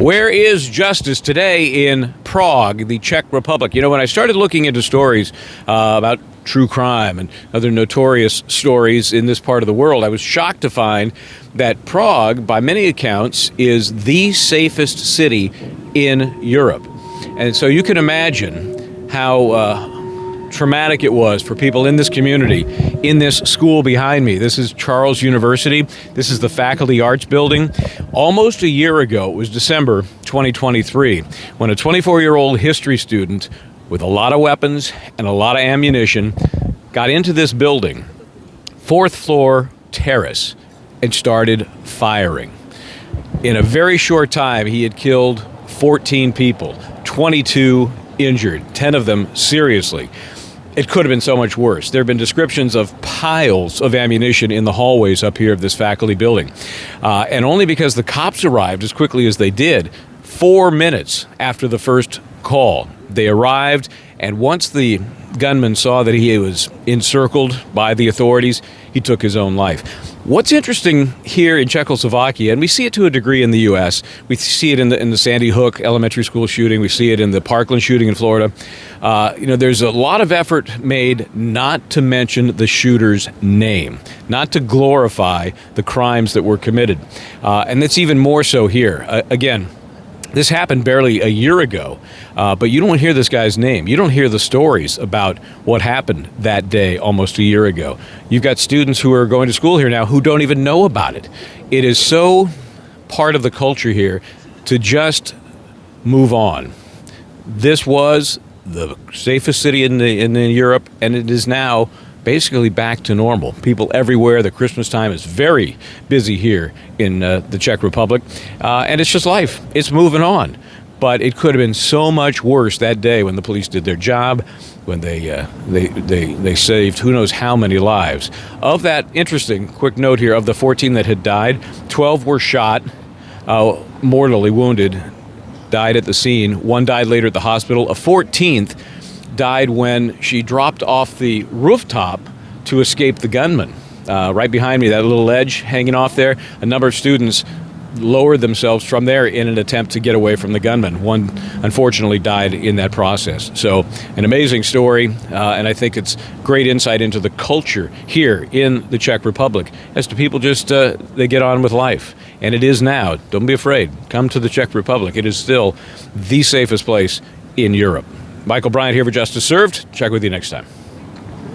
Where is justice today in Prague, the Czech Republic? You know, when I started looking into stories about true crime and other notorious stories in this part of the world, I was shocked to find that Prague, by many accounts, is the safest city in Europe. And so you can imagine how traumatic it was for people in this community, in this school behind me. This is Charles University. This is the Faculty Arts Building. Almost a year ago, it was December 2023, when a 24-year-old history student with a lot of weapons and a lot of ammunition got into this building, fourth floor terrace, and started firing. In a very short time, he had killed 14 people, 22 injured, 10 of them seriously. It could have been so much worse. There have been descriptions of piles of ammunition in the hallways up here of this faculty building. And only because the cops arrived as quickly as they did, 4 minutes after the first call, they arrived, and once the gunman saw that he was encircled by the authorities, he took his own life. What's interesting here in Czechoslovakia, and we see it to a degree in the U.S., we see it in the Sandy Hook elementary school shooting, we see it in the Parkland shooting in Florida. There's a lot of effort made not to mention the shooter's name, not to glorify the crimes that were committed. And that's even more so here. Again, this happened barely a year ago, but you don't hear this guy's name. You don't hear the stories about what happened that day almost a year ago. You've got students who are going to school here now who don't even know about it. It is so part of the culture here to just move on. This was the safest city in Europe, and it is now basically back to normal. People everywhere. The Christmas time is very busy here in the Czech Republic. And it's just life. It's moving on. But it could have been so much worse that day when the police did their job, when they saved who knows how many lives. Of that, interesting quick note here, of the 14 that had died, 12 were shot, mortally wounded, died at the scene. One died later at the hospital. A 14th died when she dropped off the rooftop to escape the gunman. Right behind me, that little ledge hanging off there, a number of students lowered themselves from there in an attempt to get away from the gunman. One, unfortunately, died in that process. So, an amazing story, and I think it's great insight into the culture here in the Czech Republic as to people just, they get on with life. And it is now. Don't be afraid. Come to the Czech Republic. It is still the safest place in Europe. Michael Bryant here for Justice Served. Check with you next time.